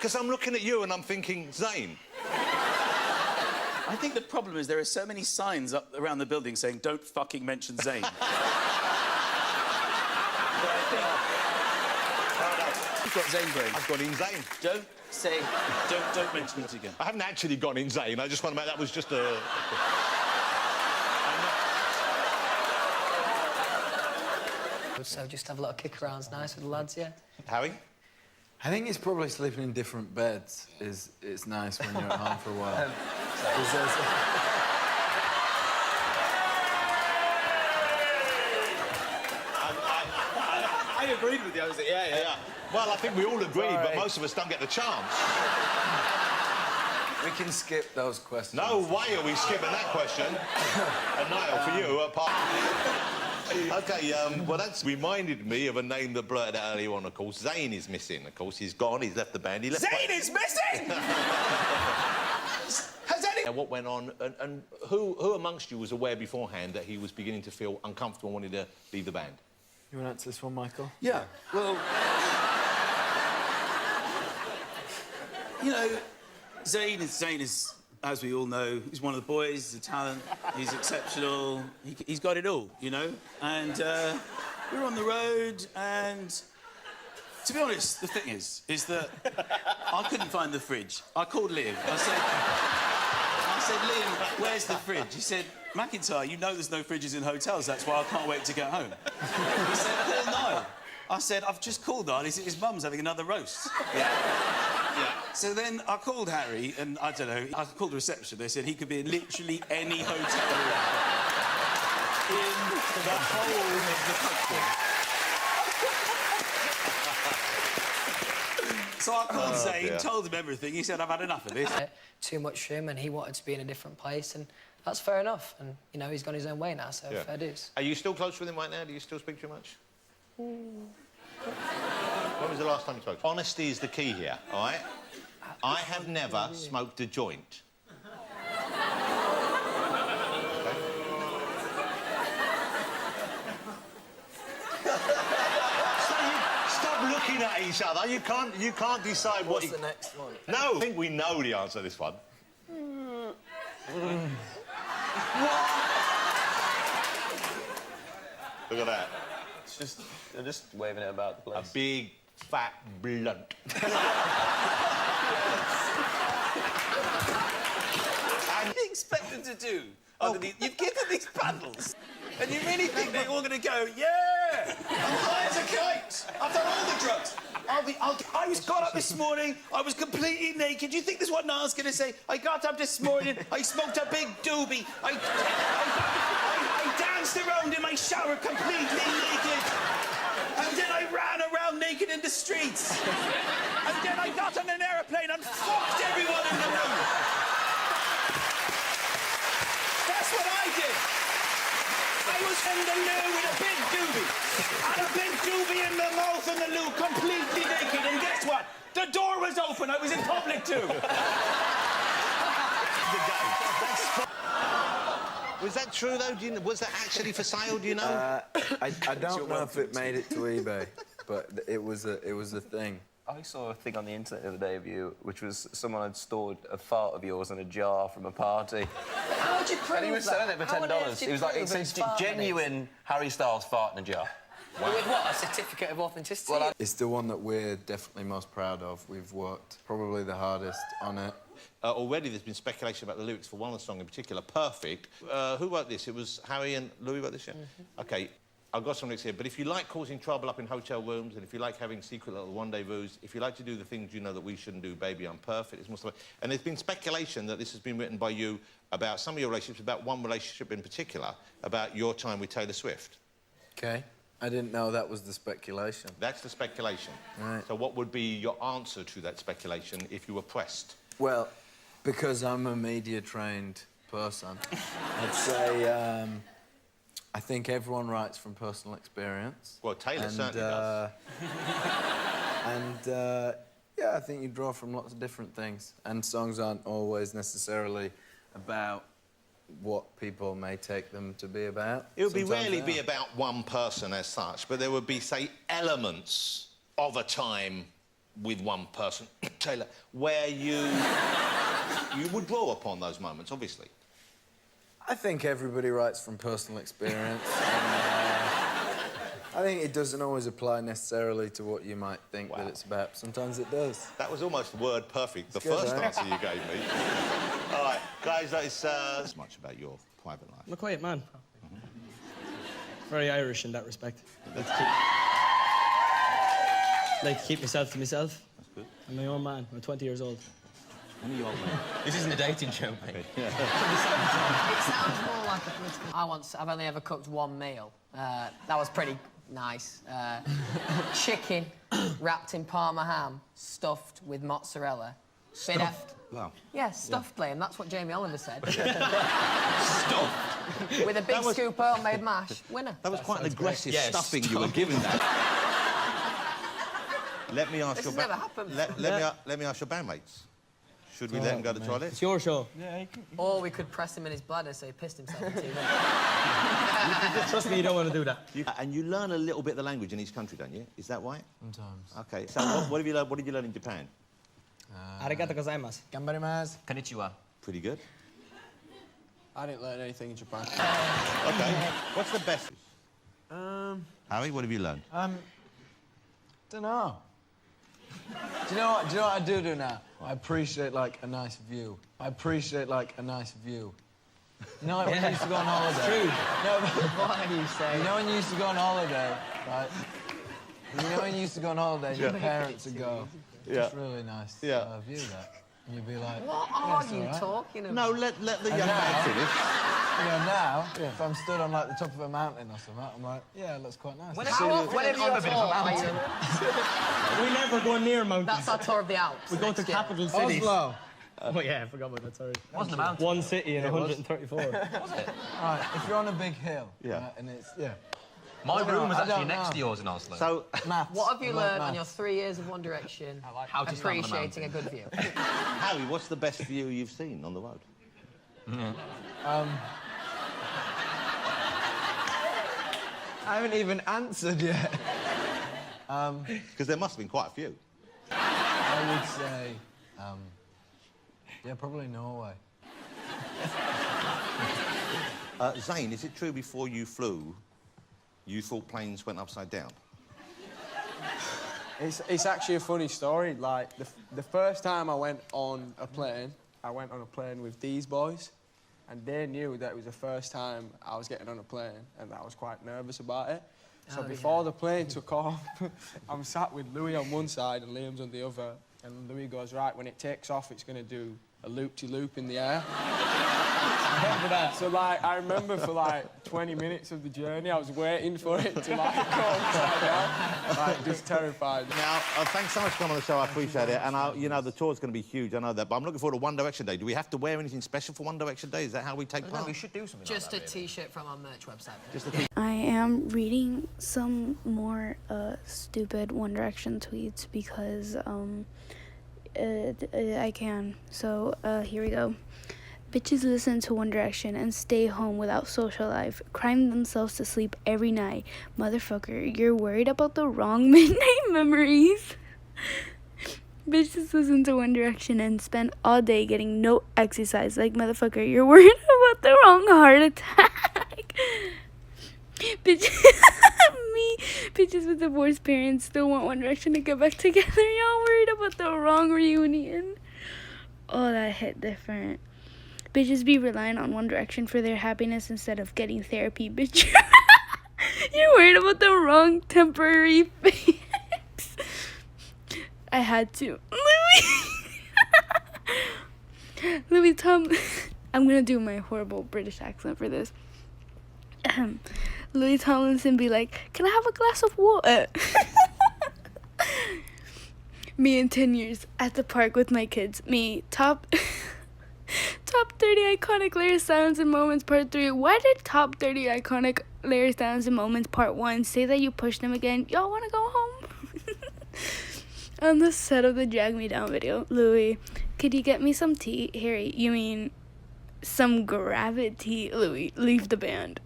Because I'm looking at you and I'm thinking, Zayn. I think the problem is there are so many signs up around the building saying, don't fucking mention Zayn. You've got Zayn brain. I've got in Zayn. Don't mention it again. I haven't actually gone in Zayn. I just want to make that was just a... So just have a little kick around's nice with the lads, yeah? Harry? I think it's probably sleeping in different beds it's nice when you're at home for a while. I agreed with you. I was like, yeah. Well, I think we all agreed, but most of us don't get the chance. We can skip those questions. No way are we skipping that question. And Niall, for you, apart... OK, well, that's reminded me of a name that blurted out earlier on, of course. Zayn is missing, of course. He's gone, he's left the band. He left Zayn is missing! Has any... What went on, and who amongst you was aware beforehand that he was beginning to feel uncomfortable and wanted to leave the band? You want to answer this one, Michael? Yeah, well... you know, Zayn is, as we all know, he's one of the boys, he's a talent, he's exceptional, he's got it all, you know? And we were on the road, and to be honest, the thing is that I couldn't find the fridge. I called Liam. I said, Liam, where's the fridge? He said, McIntyre, you know there's no fridges in hotels, that's why I can't wait to get home. He said, call Niall. I said, I've just called Niall, his mum's having another roast. Yeah. So then I called Harry, and I don't know, I called the reception. They said he could be in literally any hotel in the whole of the country. So I called Zayn, told him everything. He said, I've had enough of this. Too much for him, and he wanted to be in a different place, and that's fair enough. And, you know, he's gone his own way now, so fair dues. Are you still close with him right now? Do you still speak too much? When was the last time you spoke? Honesty is the key here, all right? I have never smoked a joint. Stop looking at each other. You can't decide what... What's the next one? No! I think we know the answer to this one. Look at that. They're just waving it about the place. A big, fat blunt. What do you expect them to do? You've given these paddles, and you really think they're all going to go, yeah, I'm high as a kite. I've done all the drugs. I was got up this morning, I was completely naked. Do you think this is what Niall's going to say? I got up this morning, I smoked a big doobie. I danced around in my shower completely naked. And then I ran around naked in the streets. And then I got on an aeroplane and fucked everyone in the room. That's what I did. I was in the loo with a big doobie. And a big doobie in my mouth and the loo, completely naked. And guess what? The door was open. I was in public too. Was that true, though? Was that actually for sale, do you know? I don't know if it made it to eBay, but it was a thing. I saw a thing on the internet the other day of you, which was someone had stored a fart of yours in a jar from a party. How'd you prove And he was selling it for $10. It was like, it says genuine Harry Styles fart in a jar. Wow. With what? A certificate of authenticity? Well, it's the one that we're definitely most proud of. We've worked probably the hardest on it. Already there's been speculation about the lyrics for one song in particular, Perfect. Who wrote this? It was Harry and Louis wrote this, yeah? OK, I've got some lyrics here, but if you like causing trouble up in hotel rooms, and if you like having secret little rendezvous, if you like to do the things you know that we shouldn't do, baby, I'm perfect, it's more stuff. And there's been speculation that this has been written by you about some of your relationships, about one relationship in particular, about your time with Taylor Swift. OK. I didn't know that was the speculation. That's the speculation. Right. So what would be your answer to that speculation if you were pressed? Well, because I'm a media-trained person, I'd say I think everyone writes from personal experience. Well, Taylor certainly does. Yeah, I think you draw from lots of different things. And songs aren't always necessarily about what people may take them to be about. It would rarely be about one person as such, but there would be, say, elements of a time with one person, Taylor, where you would draw upon those moments, obviously? I think everybody writes from personal experience. I think it doesn't always apply necessarily to what you might think that it's about. Sometimes it does. That was almost word perfect, the good, first right? answer you gave me. All right, guys, that is as much about your private life. I'm a quiet man. Very Irish in that respect. Like to keep myself to myself. That's good. I'm my own man. I'm 20 years old. When are you old, man? This isn't a dating show, mate. It's more like a political... I've only ever cooked one meal. That was pretty nice. Chicken wrapped in Parma ham, stuffed with mozzarella. Stuffed? Wow. Yeah, stuffed, Liam. That's what Jamie Oliver said. Stuffed? With a big scoop of homemade mash. Winner. That was quite an aggressive Yeah, stuffing you were giving that. Let me ask This your has never happened. let me ask your bandmates. Should we let him go to the toilet? It's your show. Or we could press him in his bladder so he pissed himself in 2 minutes. Trust me, you don't want to do that. And you learn a little bit of the language in each country, don't you? Is that right? Sometimes. Okay. So what have you learned? What did you learn in Japan? Arigato gozaimasu. Gambarimasu. Konnichiwa. Pretty good. I didn't learn anything in Japan. Okay. What's the best? Harry, what have you learned? Don't know. Do you know what I do now? I appreciate, like, a nice view. I appreciate, like, a nice view. You know, like, when you used to go on holiday? It's true. No, but What are you saying? you know when you used to go on holiday, right? You know when you used to go on holiday and your parents would go, it's really nice view, that. And you'd be like... What yeah, are it's you all right. talking about? No, let the young now- man finish. You know, now, if I'm stood on, like, the top of a mountain or something, I'm like, yeah, it looks quite nice. How often Whenever you on have a bit of a tour are mountain. you- We never go near mountains. That's our tour of the Alps. We go to next year. capital cities. Oslo. Oh, yeah, I forgot about that, sorry. Wasn't a mountain. One city in 134. Right, if you're on a big hill, right, and it's, My room was I actually don't next know. to yours in Oslo. So, maths. What have you I like learned on maths. your 3 years of One Direction How to stand on a appreciating a mountain. good view? Harry, what's the best view you've seen on the road? I haven't even answered yet. Because there must have been quite a few. I would say, yeah, probably Norway. Zayn, is it true before you flew, you thought planes went upside down? It's actually a funny story. Like, the first time I went on a plane with these boys, and they knew that it was the first time I was getting on a plane, and I was quite nervous about it. So before the plane took off, I'm sat with Louis on one side and Liam's on the other, and Louis goes, right, when it takes off, it's going to do a loop-de-loop in the air. So, like, I remember for, like, 20 minutes of the journey, I was waiting for it to, like, go upside down. Like, just terrified. Now, thanks so much for coming on the show. I appreciate it. And, you know, the tour's going to be huge. I know that. But I'm looking forward to One Direction Day. Do we have to wear anything special for One Direction Day? Is that how we take part? No, we should do something Just like a that, really. T-shirt from our merch website. Just a I am reading some more stupid One Direction tweets because I can. So here we go. Bitches listen to One Direction and stay home without social life, crying themselves to sleep every night. Motherfucker, you're worried about the wrong midnight memories. Bitches listen to One Direction and spend all day getting no exercise. Like, motherfucker, you're worried about the wrong heart attack. Bitches with divorced parents still want One Direction to get back together. Y'all worried about the wrong reunion. Oh, that hit different. Bitches be relying on One Direction for their happiness instead of getting therapy, bitch. You're worried about the wrong temporary fix. I had to. Louis Tom. I'm gonna do my horrible British accent for this. Louis Tomlinson be like, can I have a glass of water? Me in 10 years at the park with my kids. Me, top 30 iconic lyric sounds and moments part 3. Why did top 30 iconic lyric sounds and moments part 1 say that you pushed them again? Y'all want to go home? On the set of the Drag Me Down video, Louis, could you get me some tea? Harry, you mean some gravity? Louis, leave the band.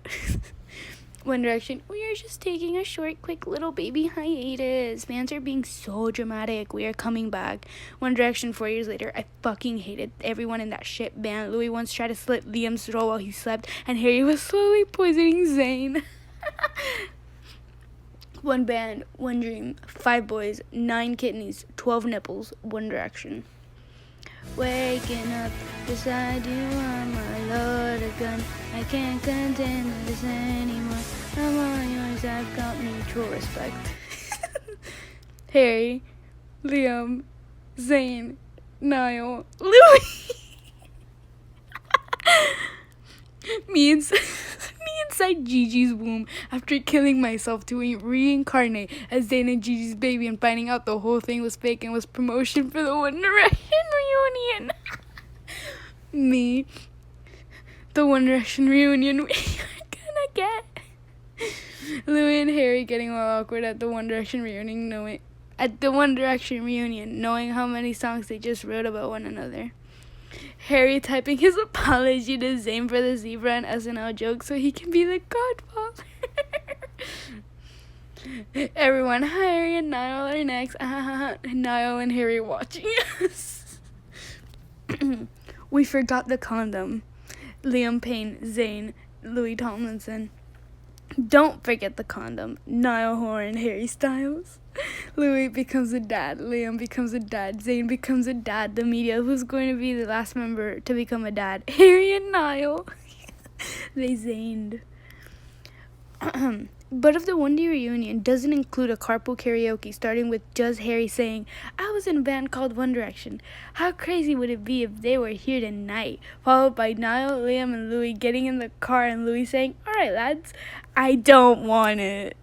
One Direction, we are just taking a short, quick little baby hiatus. Fans are being so dramatic. We are coming back. One Direction, 4 years later, I fucking hated everyone in that shit band. Louis once tried to slit Liam's throat while he slept, and Harry was slowly poisoning Zayn. One band, one dream, 5 boys, 9 kidneys, 12 nipples, One Direction. Waking up, beside you on my loaded gun. I can't contend this anymore. I'm on yours, I've got mutual respect. Harry, Liam, Zayn, Niall, Louis. Me inside Gigi's womb after killing myself to reincarnate as Zayn and Gigi's baby and finding out the whole thing was fake and was promotion for the One Direction reunion. Me, the One Direction reunion we are gonna get. Louis and Harry getting all awkward at the One Direction reunion, knowing how many songs they just wrote about one another. Harry typing his apology to Zayn for the zebra and SNL joke so he can be the godfather. Everyone, Harry and Niall are next. Niall and Harry watching us. We forgot the condom. Liam Payne, Zayn, Louis Tomlinson. Don't forget the condom. Niall Horan, Harry Styles. Louis becomes a dad. Liam becomes a dad. Zayn becomes a dad. The media, who's going to be the last member to become a dad? Harry and Niall. They Zayned. But if the One Day reunion doesn't include a carpool karaoke starting with just Harry saying, I was in a band called One Direction, how crazy would it be if they were here tonight? Followed by Niall, Liam, and Louis getting in the car and Louis saying, alright lads, I don't want it.